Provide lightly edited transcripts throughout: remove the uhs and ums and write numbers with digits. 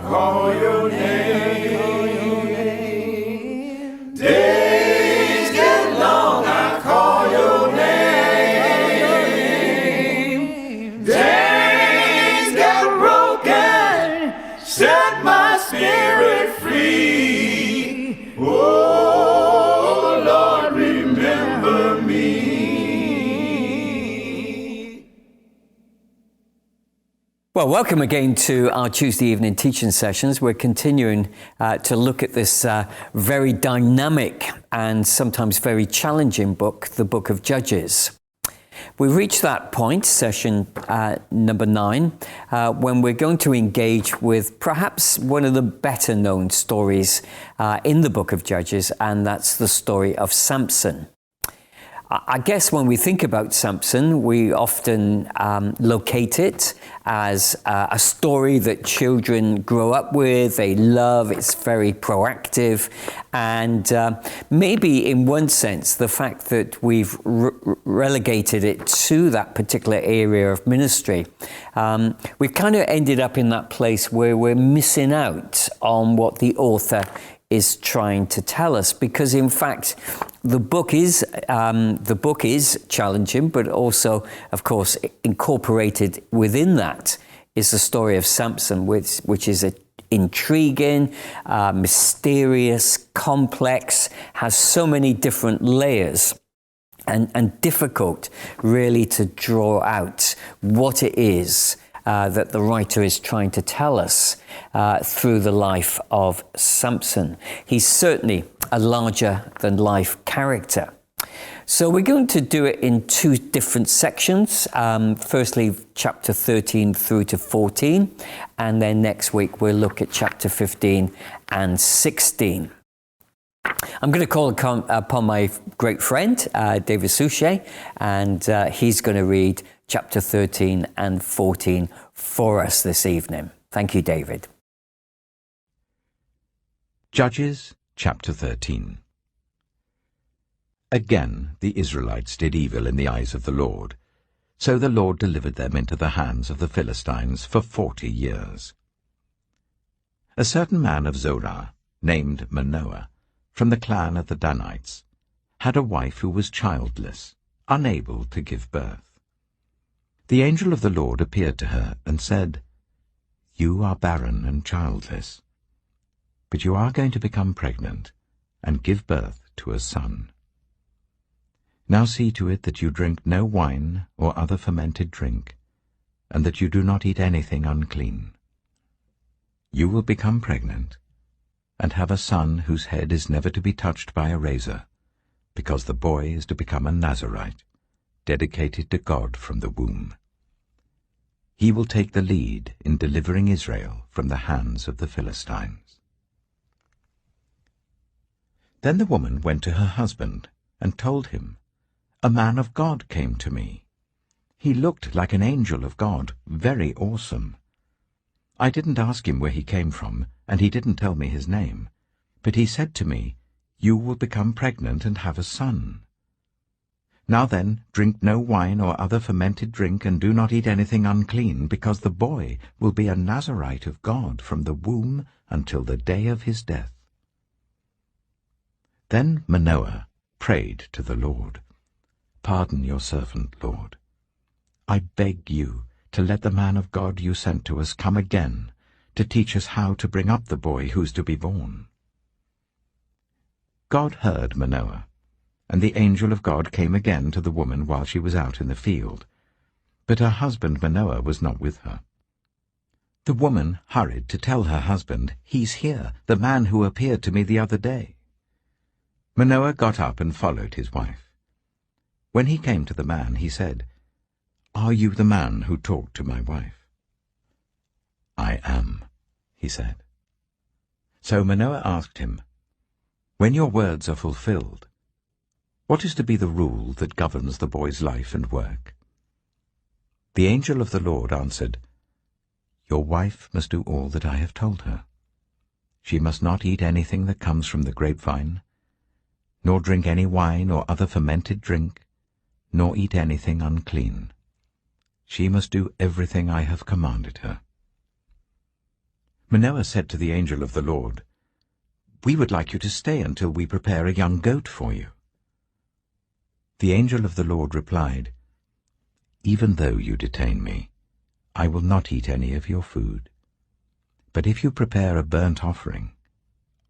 call your name. Days get long, I call your name. Days get broken, set my spirit free. Oh, Lord, remember me. Well, welcome again to our Tuesday evening teaching sessions. We're continuing to look at this very dynamic and sometimes very challenging book, the Book of Judges. We reached that point, session number 9, when we're going to engage with perhaps one of the better known stories in the Book of Judges, and that's the story of Samson. I guess when we think about Samson, we often locate it as a story that children grow up with, they love, it's very proactive, and maybe in one sense, the fact that we've relegated it to that particular area of ministry, we've kind of ended up in that place where we're missing out on what the author is trying to tell us, because in fact the book is challenging, but also, of course, incorporated within that is the story of Samson, which is intriguing, mysterious, complex, has so many different layers, and difficult really to draw out what it is that the writer is trying to tell us through the life of Samson. He's certainly a larger-than-life character. So we're going to do it in 2 different sections. Firstly, chapter 13 through to 14, and then next week we'll look at chapter 15 and 16. I'm going to call upon my great friend, David Souchet, and he's going to read chapter 13 and 14 for us this evening. Thank you, David. Judges chapter 13. Again the Israelites did evil in the eyes of the Lord, so the Lord delivered them into the hands of the Philistines for 40 years. A certain man of Zorah, named Manoah, from the clan of the Danites, had a wife who was childless, unable to give birth. The angel of the Lord appeared to her and said, "You are barren and childless, but you are going to become pregnant and give birth to a son. Now see to it that you drink no wine or other fermented drink, and that you do not eat anything unclean. You will become pregnant and have a son whose head is never to be touched by a razor, because the boy is to become a Nazirite, dedicated to God from the womb. He will take the lead in delivering Israel from the hands of the Philistines." Then the woman went to her husband and told him, "A man of God came to me. He looked like an angel of God, very awesome. I didn't ask him where he came from, and he didn't tell me his name, but he said to me, 'You will become pregnant and have a son. Now then, drink no wine or other fermented drink, and do not eat anything unclean, because the boy will be a Nazirite of God from the womb until the day of his death.' Then Manoah prayed to the Lord, 'Pardon your servant, Lord. I beg you to let the man of God you sent to us come again, to teach us how to bring up the boy who's to be born.' God heard Manoah, and the angel of God came again to the woman while she was out in the field, but her husband Manoah was not with her. The woman hurried to tell her husband, 'He's here, the man who appeared to me the other day.' Manoah got up and followed his wife. When he came to the man, he said, 'Are you the man who talked to my wife?' 'I am,' he said. So Manoah asked him, 'When your words are fulfilled, what is to be the rule that governs the boy's life and work?' The angel of the Lord answered, 'Your wife must do all that I have told her. She must not eat anything that comes from the grapevine, nor drink any wine or other fermented drink, nor eat anything unclean. She must do everything I have commanded her.' Manoah said to the angel of the Lord, "We would like you to stay until we prepare a young goat for you." The angel of the Lord replied, "Even though you detain me, I will not eat any of your food. But if you prepare a burnt offering,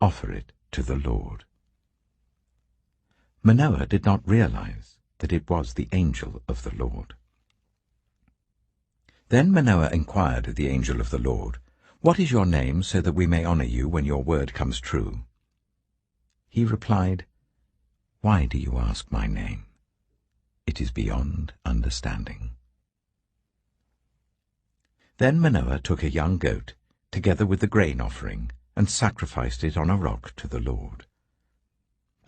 offer it to the Lord." Manoah did not realize that it was the angel of the Lord. Then Manoah inquired of the angel of the Lord, "What is your name, so that we may honor you when your word comes true?" He replied, "Why do you ask my name? It is beyond understanding." Then Manoah took a young goat, together with the grain offering, and sacrificed it on a rock to the Lord.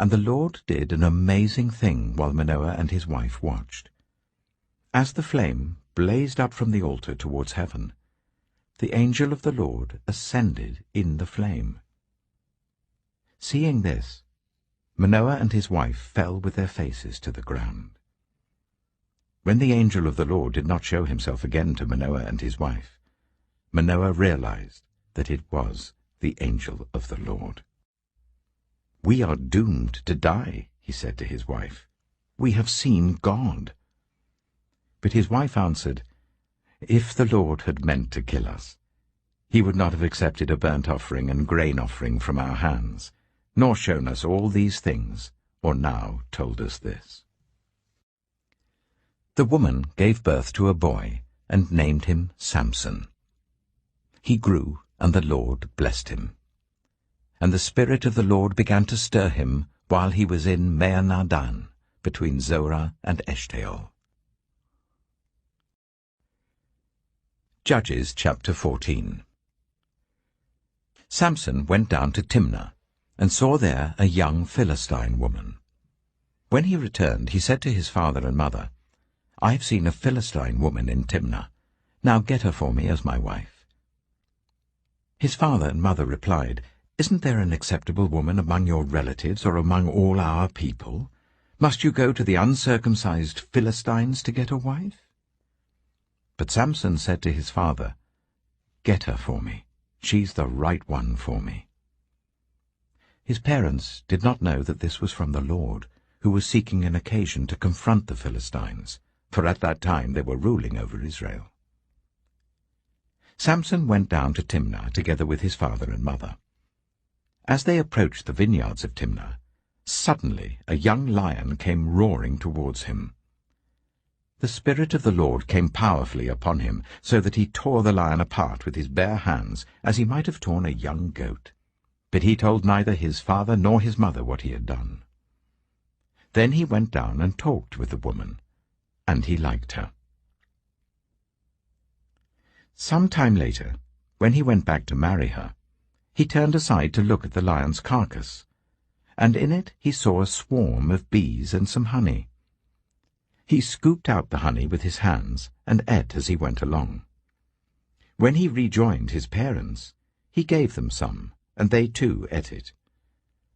And the Lord did an amazing thing while Manoah and his wife watched. As the flame blazed up from the altar towards heaven, the angel of the Lord ascended in the flame. Seeing this, Manoah and his wife fell with their faces to the ground. When the angel of the Lord did not show himself again to Manoah and his wife, Manoah realized that it was the angel of the Lord. "We are doomed to die," he said to his wife. "We have seen God." But his wife answered, "If the Lord had meant to kill us, he would not have accepted a burnt offering and grain offering from our hands, nor shown us all these things, or now told us this." The woman gave birth to a boy and named him Samson. He grew, and the Lord blessed him. And the Spirit of the Lord began to stir him while he was in Mahaneh-dan, between Zorah and Eshtaol. Judges chapter 14. Samson went down to Timnah, and saw there a young Philistine woman. When he returned, he said to his father and mother, "I have seen a Philistine woman in Timnah. Now get her for me as my wife." His father and mother replied, "Isn't there an acceptable woman among your relatives or among all our people? Must you go to the uncircumcised Philistines to get a wife?" But Samson said to his father, "Get her for me. She's the right one for me." His parents did not know that this was from the Lord, who was seeking an occasion to confront the Philistines, for at that time they were ruling over Israel. Samson went down to Timnah together with his father and mother. As they approached the vineyards of Timnah, suddenly a young lion came roaring towards him. The Spirit of the Lord came powerfully upon him, so that he tore the lion apart with his bare hands, as he might have torn a young goat. But he told neither his father nor his mother what he had done. Then he went down and talked with the woman, and he liked her. Some time later, when he went back to marry her, he turned aside to look at the lion's carcass, and in it he saw a swarm of bees and some honey. He scooped out the honey with his hands and ate as he went along. When he rejoined his parents, he gave them some, and they too ate it.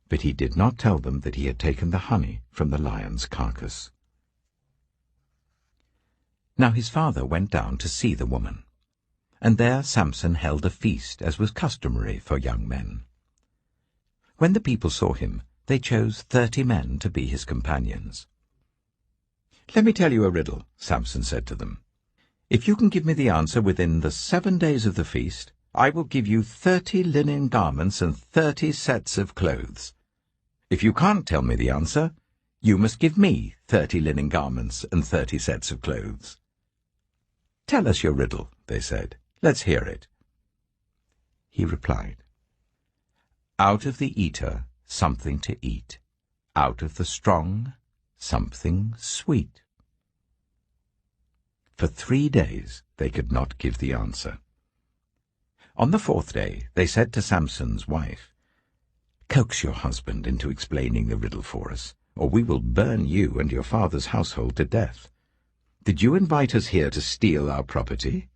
But he did not tell them that he had taken the honey from the lion's carcass. Now his father went down to see the woman, and there Samson held a feast, as was customary for young men. When the people saw him, they chose 30 men to be his companions. "Let me tell you a riddle," Samson said to them. "If you can give me the answer within the 7 days of the feast, I will give you 30 linen garments and 30 sets of clothes. If you can't tell me the answer, you must give me 30 linen garments and 30 sets of clothes." "Tell us your riddle," they said. "Let's hear it." He replied, "Out of the eater something to eat, out of the strong something sweet." For 3 days they could not give the answer. On the 4th day they said to Samson's wife, "Coax your husband into explaining the riddle for us, or we will burn you and your father's household to death. Did you invite us here to steal our property?"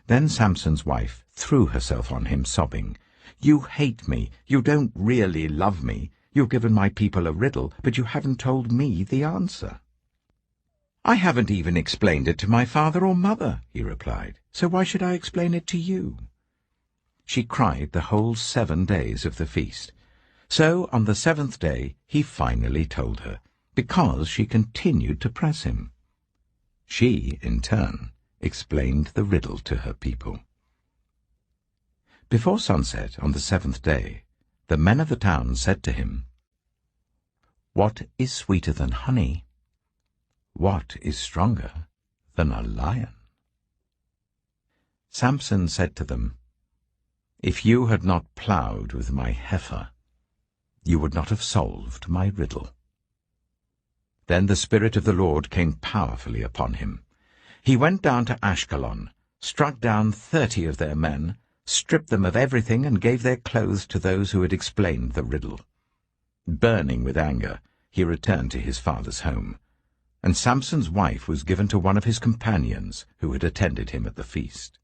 Then Samson's wife threw herself on him, sobbing, "You hate me. You don't really love me. You've given my people a riddle, but you haven't told me the answer." "I haven't even explained it to my father or mother," he replied, "so why should I explain it to you?" she cried the whole 7 days of the feast. So on the 7th day he finally told her, because she continued to press him. She, in turn, explained the riddle to her people. Before sunset on the 7th day, the men of the town said to him, "What is sweeter than honey? What is stronger than a lion?" Samson said to them, "If you had not ploughed with my heifer, you would not have solved my riddle." Then the Spirit of the Lord came powerfully upon him. He went down to Ashkelon, struck down 30 of their men, stripped them of everything, and gave their clothes to those who had explained the riddle. Burning with anger, he returned to his father's home, and Samson's wife was given to one of his companions who had attended him at the feast.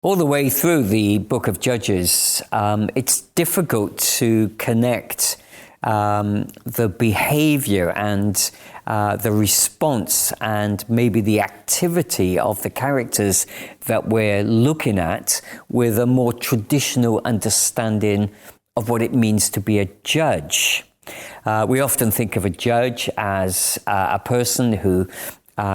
All the way through the book of Judges, it's difficult to connect the behavior and the response and maybe the activity of the characters that we're looking at with a more traditional understanding of what it means to be a judge. We often think of a judge as a person who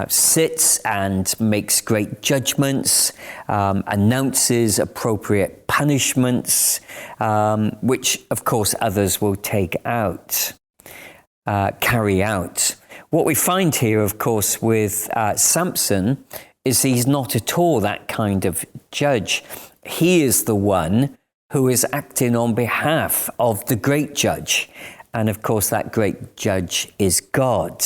sits and makes great judgments, announces appropriate punishments, which of course others will carry out. What we find here, of course, with Samson is he's not at all that kind of judge. He is the one who is acting on behalf of the great judge. And of course, that great judge is God.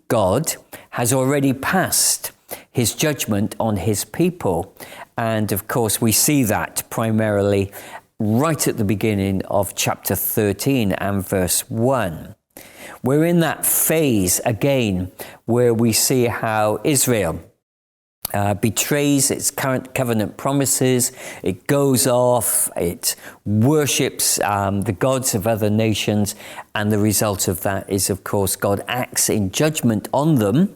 God, has already passed his judgment on his people. And of course, we see that primarily right at the beginning of chapter 13 and verse 1. We're in that phase again where we see how Israel betrays its current covenant promises. It goes off, it worships the gods of other nations, and the result of that is, of course, God acts in judgment on them,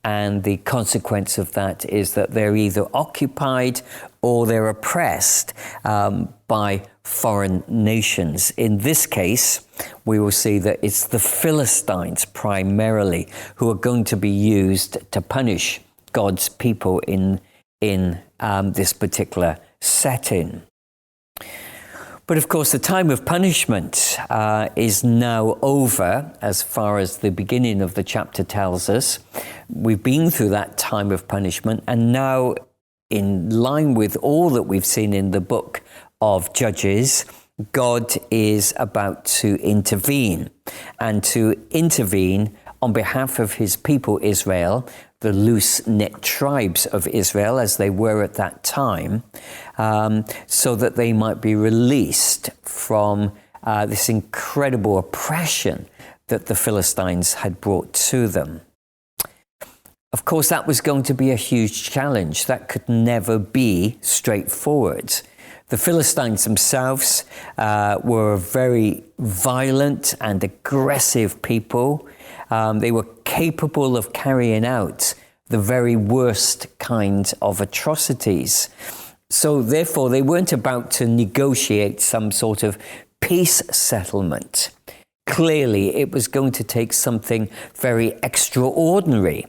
and the consequence of that is that they're either occupied or they're oppressed by foreign nations. In this case, we will see that it's the Philistines primarily who are going to be used to punish God's people in this particular setting. But of course, the time of punishment is now over, as far as the beginning of the chapter tells us. We've been through that time of punishment, and now, in line with all that we've seen in the book of Judges, God is about to intervene, and to intervene on behalf of his people Israel, the loose-knit tribes of Israel, as they were at that time, so that they might be released from this incredible oppression that the Philistines had brought to them. Of course, that was going to be a huge challenge. That could never be straightforward. The Philistines themselves were a very violent and aggressive people. They were capable of carrying out the very worst kind of atrocities. So therefore, they weren't about to negotiate some sort of peace settlement. Clearly, it was going to take something very extraordinary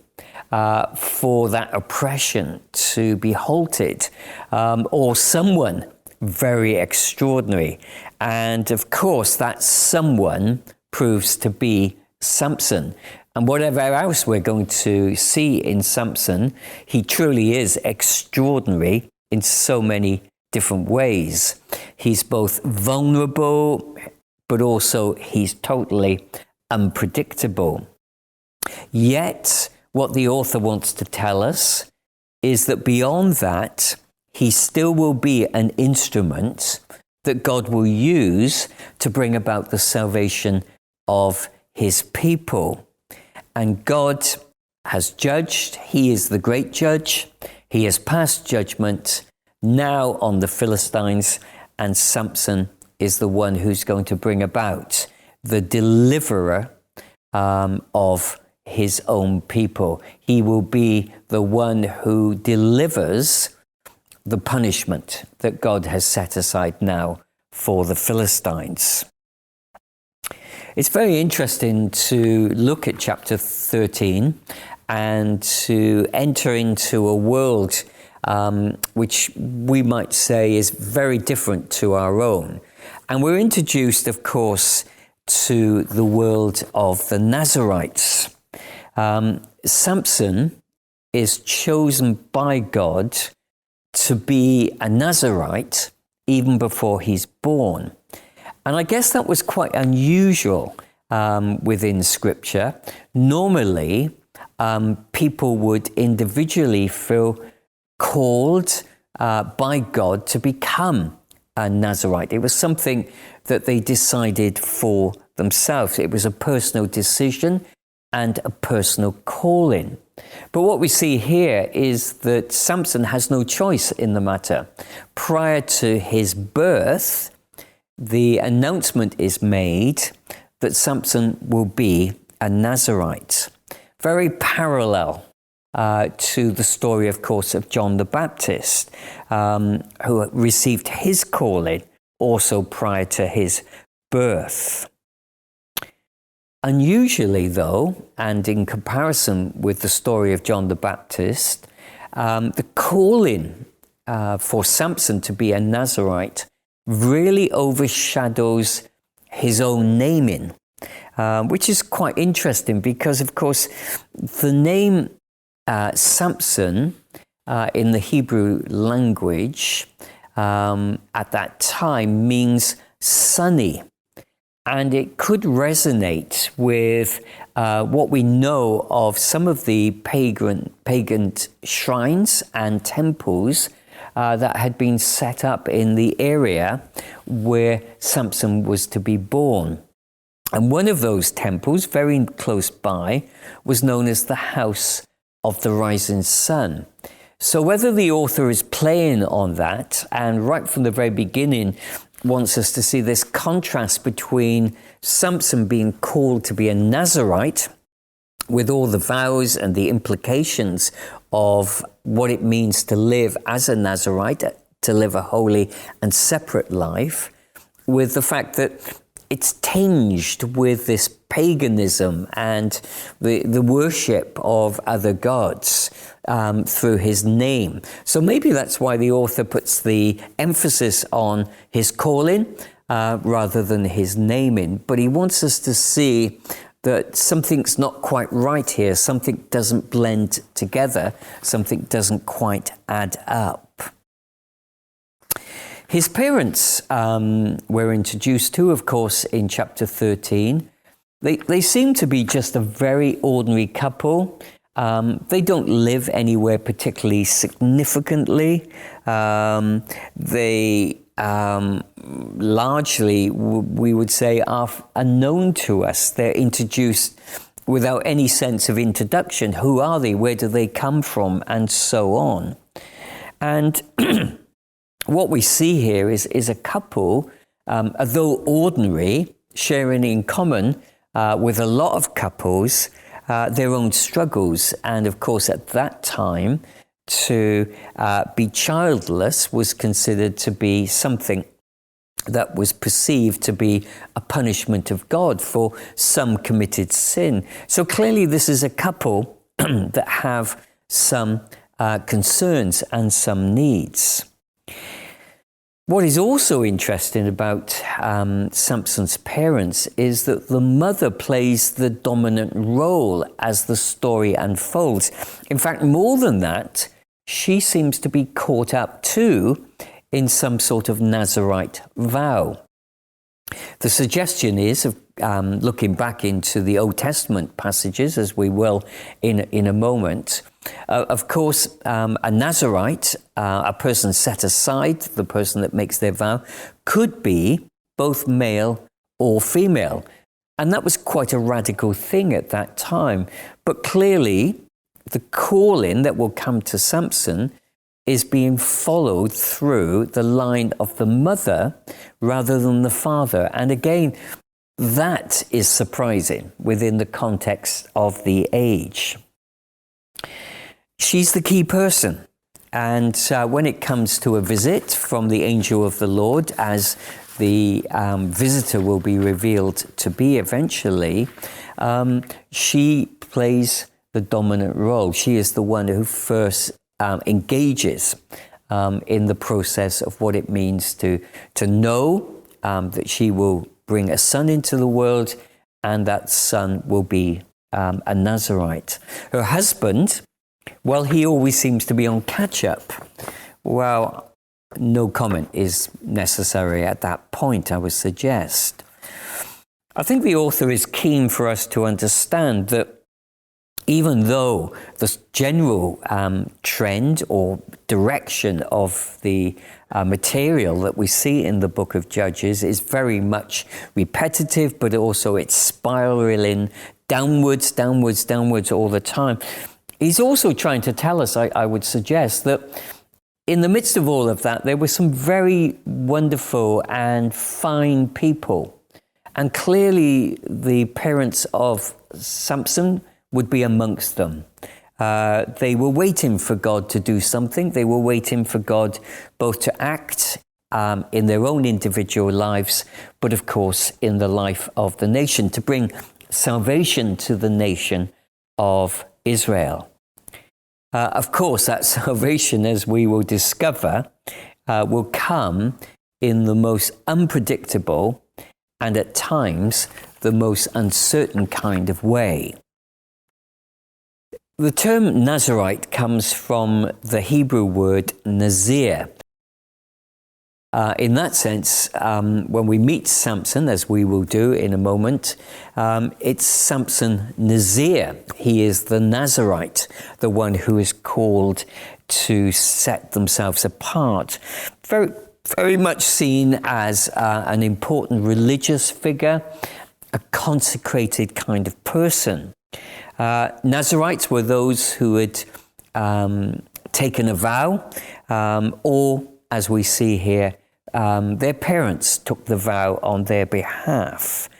for that oppression to be halted, or someone very extraordinary. And of course, that someone proves to be Samson. And whatever else we're going to see in Samson, he truly is extraordinary in so many different ways. He's both vulnerable, but also he's totally unpredictable. Yet, what the author wants to tell us is that beyond that, he still will be an instrument that God will use to bring about the salvation of his people. And God has judged. He is the great judge. He has passed judgment now on the Philistines, and Samson is the one who's going to bring about the deliverer of his own people. He will be the one who delivers the punishment that God has set aside now for the Philistines. It's very interesting to look at chapter 13 and to enter into a world which we might say is very different to our own. And we're introduced, of course, to the world of the Nazarites. Samson is chosen by God to be a Nazarite even before he's born. And I guess that was quite unusual within Scripture. Normally, people would individually feel called by God to become a Nazarite. It was something that they decided for themselves. It was a personal decision and a personal calling. But what we see here is that Samson has no choice in the matter. Prior to his birth, the announcement is made that Samson will be a Nazarite. Very parallel to the story, of course, of John the Baptist, who received his calling also prior to his birth. Unusually, though, and in comparison with the story of John the Baptist, the calling for Samson to be a Nazarite really overshadows his own naming, which is quite interesting because, of course, the name Samson in the Hebrew language at that time means sunny. And it could resonate with what we know of some of the pagan shrines and temples that had been set up in the area where Samson was to be born. And one of those temples, very close by, was known as the House of the Rising Sun. So whether the author is playing on that, and right from the very beginning wants us to see this contrast between Samson being called to be a Nazarite, with all the vows and the implications of what it means to live as a Nazarite, to live a holy and separate life, with the fact that it's tinged with this paganism and the worship of other gods through his name. So maybe that's why the author puts the emphasis on his calling rather than his naming. But he wants us to see that something's not quite right here. Something doesn't blend together. Something doesn't quite add up. His parents were introduced to, of course, in chapter 13. They seem to be just a very ordinary couple. They don't live anywhere particularly significantly. They largely, we would say, are unknown to us. They're introduced without any sense of introduction. Who are they? Where do they come from? And so on. And what we see here is a couple, although ordinary, sharing in common with a lot of couples their own struggles. And of course, at that time, to be childless was considered to be something that was perceived to be a punishment of God for some committed sin. So clearly, this is a couple that have some concerns and some needs. What is also interesting about Samson's parents is that the mother plays the dominant role as the story unfolds. In fact, more than that, she seems to be caught up too in some sort of Nazarite vow. The suggestion is, looking back into the Old Testament passages, as we will in a moment, of course, a Nazarite, a person set aside, the person that makes their vow, could be both male or female. And that was quite a radical thing at that time. But clearly, the calling that will come to Samson is being followed through the line of the mother rather than the father. And again, that is surprising within the context of the age. She's the key person. And when it comes to a visit from the angel of the Lord, as the visitor will be revealed to be eventually, she plays the dominant role. She is the one who first engages in the process of what it means to know that she will bring a son into the world, and that son will be a Nazarite. Her husband, well, he always seems to be on catch-up. Well, no comment is necessary at that point, I would suggest. I think the author is keen for us to understand that even though the general trend or direction of the material that we see in the book of Judges is very much repetitive, but also it's spiraling downwards all the time, he's also trying to tell us, I would suggest, that in the midst of all of that, there were some very wonderful and fine people. And clearly the parents of Samson would be amongst them. They were waiting for God to do something. They were waiting for God both to act in their own individual lives, but of course in the life of the nation, to bring salvation to the nation of Israel. Of course, that salvation, as we will discover, will come in the most unpredictable and at times the most uncertain kind of way. The term Nazarite comes from the Hebrew word Nazir. In that sense, when we meet Samson, as we will do in a moment, it's Samson Nazir. He is the Nazarite, the one who is called to set themselves apart. Very, very much seen as an important religious figure, a consecrated kind of person. Nazarites were those who had taken a vow, or, as we see here, their parents took the vow on their behalf.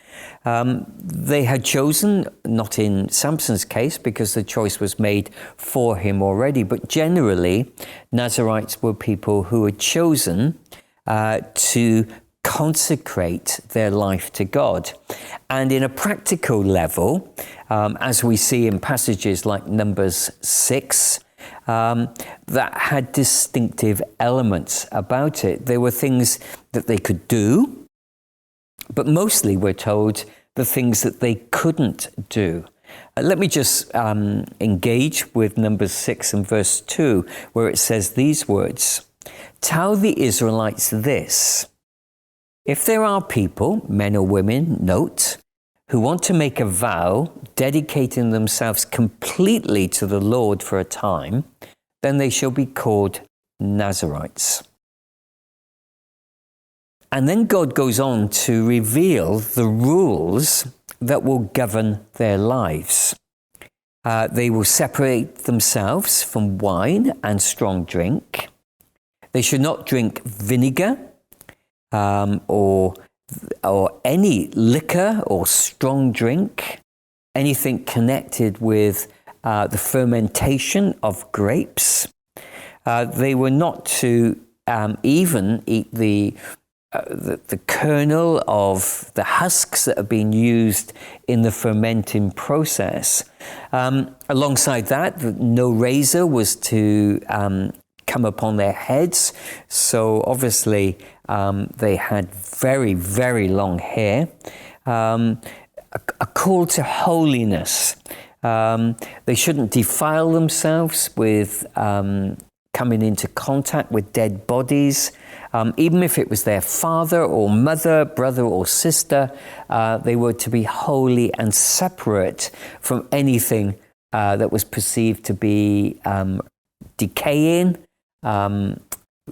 They had chosen, not in Samson's case, because the choice was made for him already, but generally, Nazarites were people who had chosen to consecrate their life to God. And in a practical level, as we see in passages like Numbers 6, that had distinctive elements about it. There were things that they could do, but mostly we're told the things that they couldn't do. Let me just engage with Numbers 6 and verse 2, where it says these words, "Tell the Israelites this, if there are people, men or women, note, who want to make a vow, dedicating themselves completely to the Lord for a time, then they shall be called Nazarites." And then God goes on to reveal the rules that will govern their lives. They will separate themselves from wine and strong drink. They should not drink vinegar or any liquor or strong drink, anything connected with the fermentation of grapes. They were not to even eat the kernel of the husks that have been used in the fermenting process. Alongside that, no razor was to come upon their heads. So obviously they had very, very long hair. A call to holiness. They shouldn't defile themselves with coming into contact with dead bodies. Even if it was their father or mother, brother or sister, they were to be holy and separate from anything that was perceived to be decaying,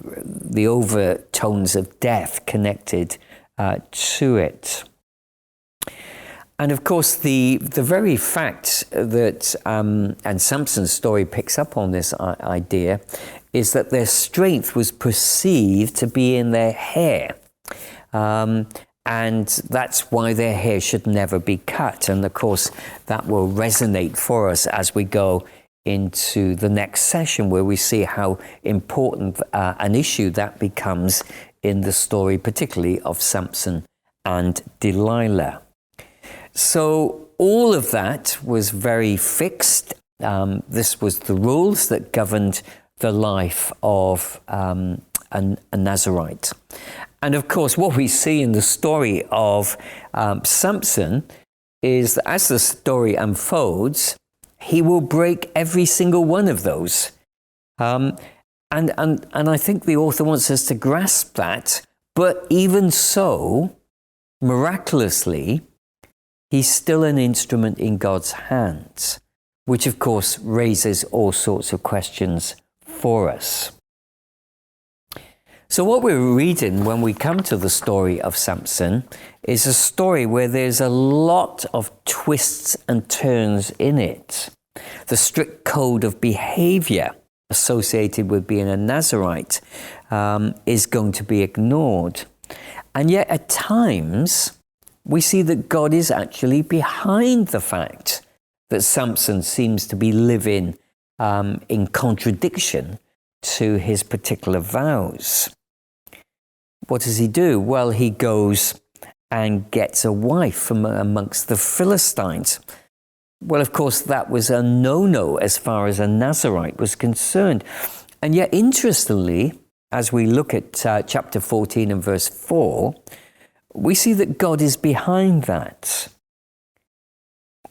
the overtones of death connected to it. And of course, the very fact that, and Samson's story picks up on this idea, is that their strength was perceived to be in their hair. And that's why their hair should never be cut. And of course, that will resonate for us as we go into the next session, where we see how important an issue that becomes in the story, particularly of Samson and Delilah. So all of that was very fixed. This was the rules that governed the life of a Nazirite. And of course, what we see in the story of Samson is that as the story unfolds, he will break every single one of those. And I think the author wants us to grasp that. But even so, miraculously, he's still an instrument in God's hands, which of course raises all sorts of questions for us. So what we're reading when we come to the story of Samson is a story where there's a lot of twists and turns in it. The strict code of behavior associated with being a Nazirite is going to be ignored. And yet at times, we see that God is actually behind the fact that Samson seems to be living in contradiction to his particular vows. What does he do? Well, he goes and gets a wife from amongst the Philistines. Well, of course, that was a no-no as far as a Nazirite was concerned. And yet, interestingly, as we look at chapter 14 and verse 4, we see that God is behind that.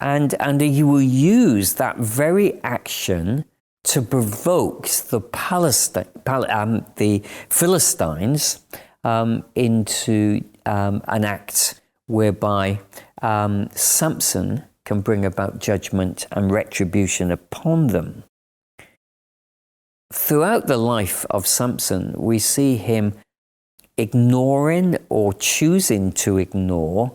And he will use that very action to provoke the Philistines into an act whereby Samson can bring about judgment and retribution upon them. Throughout the life of Samson, we see him ignoring or choosing to ignore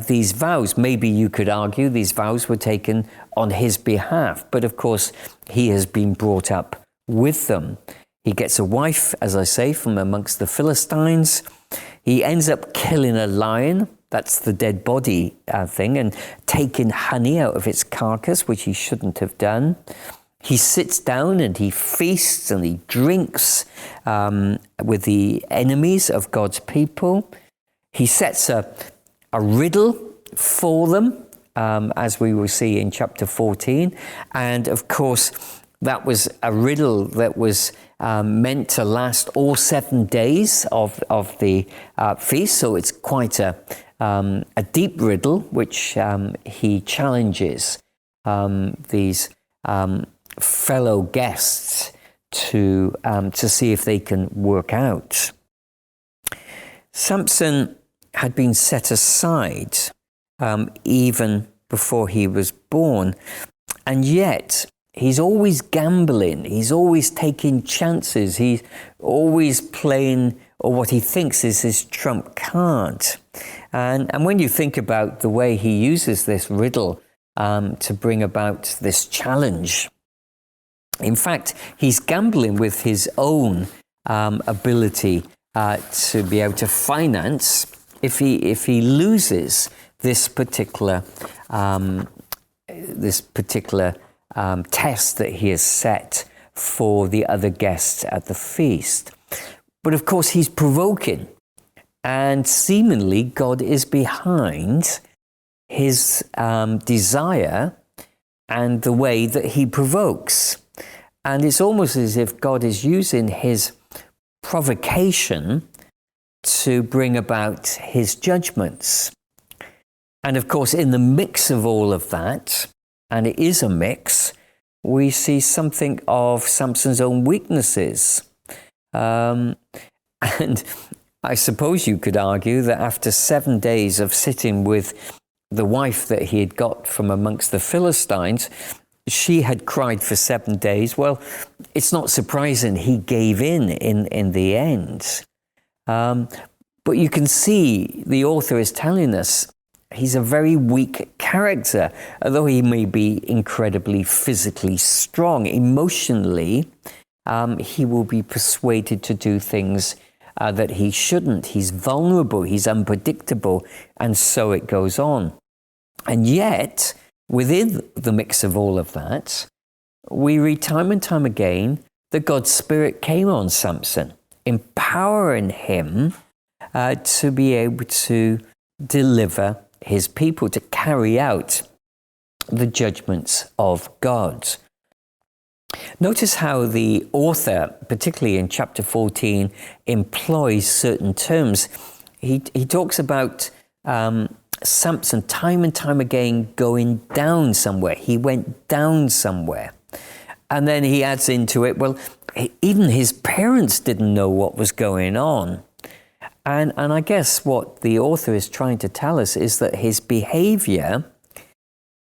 these vows. Maybe you could argue these vows were taken on his behalf, but of course he has been brought up with them. He gets a wife, as I say, from amongst the Philistines. He ends up killing a lion, that's the dead body thing, and taking honey out of its carcass, which he shouldn't have done. He sits down and he feasts and he drinks with the enemies of God's people. He sets a riddle for them, as we will see in chapter 14. And of course, that was a riddle that was meant to last all 7 days of the feast. So it's quite a deep riddle, which he challenges these fellow guests to see if they can work out. Samson had been set aside even before he was born, and yet he's always gambling, he's always taking chances, he's always playing, or what he thinks is his trump card. And when you think about the way he uses this riddle to bring about this challenge, in fact, he's gambling with his own ability to be able to finance if he loses this particular test that he has set for the other guests at the feast. But of course, he's provoking, and seemingly God is behind his desire and the way that he provokes. And it's almost as if God is using his provocation to bring about his judgments. And of course, in the mix of all of that, and it is a mix, we see something of Samson's own weaknesses. And I suppose you could argue that after 7 days of sitting with the wife that he had got from amongst the Philistines, she had cried for 7 days. Well, it's not surprising he gave in the end. But you can see the author is telling us he's a very weak character, although he may be incredibly physically strong. Emotionally, he will be persuaded to do things that he shouldn't. He's vulnerable, he's unpredictable, and so it goes on. And yet, within the mix of all of that, we read time and time again that God's Spirit came on Samson, empowering him to be able to deliver his people, to carry out the judgments of God. Notice how the author, particularly in chapter 14, employs certain terms. He talks about Samson time and time again going down somewhere. He went down somewhere. And then he adds into it, well, even his parents didn't know what was going on. And I guess what the author is trying to tell us is that his behavior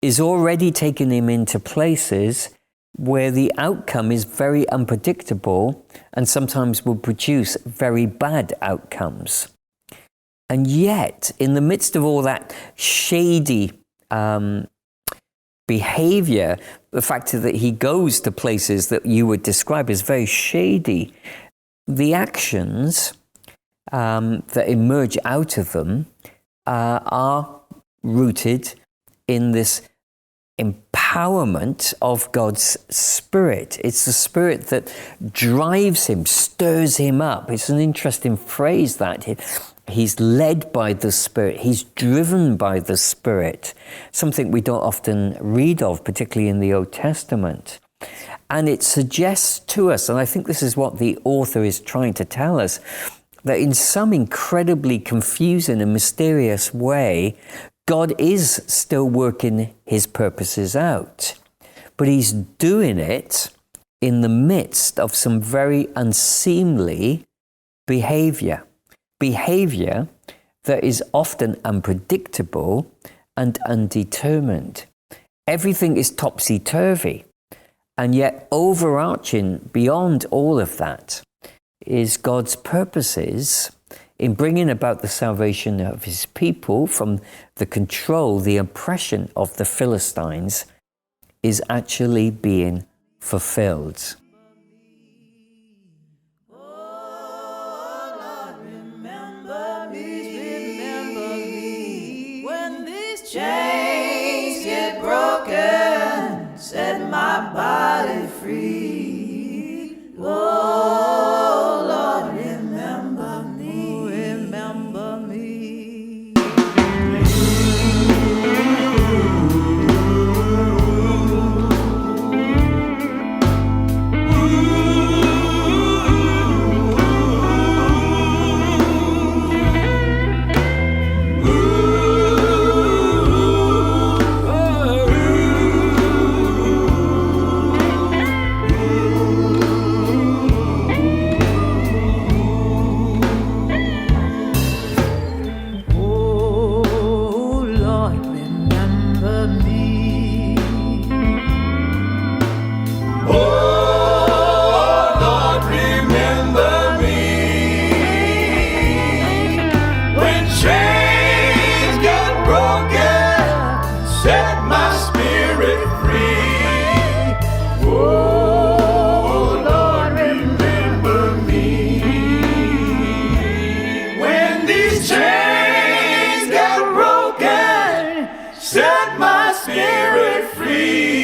is already taking him into places where the outcome is very unpredictable and sometimes will produce very bad outcomes. And yet, in the midst of all that shady behavior, the fact that he goes to places that you would describe as very shady, the actions that emerge out of them are rooted in this empowerment of God's Spirit. It's the Spirit that drives him, stirs him up. It's an interesting phrase that he's led by the Spirit. He's driven by the Spirit, something we don't often read of, particularly in the Old Testament. And it suggests to us, and I think this is what the author is trying to tell us, that in some incredibly confusing and mysterious way, God is still working his purposes out, but he's doing it in the midst of some very unseemly behavior that is often unpredictable and undetermined. Everything is topsy-turvy, and yet overarching beyond all of that is God's purposes in bringing about the salvation of his people from the control, the oppression of the Philistines is actually being fulfilled. Remember me when these chains get broken, set my body free. Oh Lord, remember me, remember me. Set my spirit free.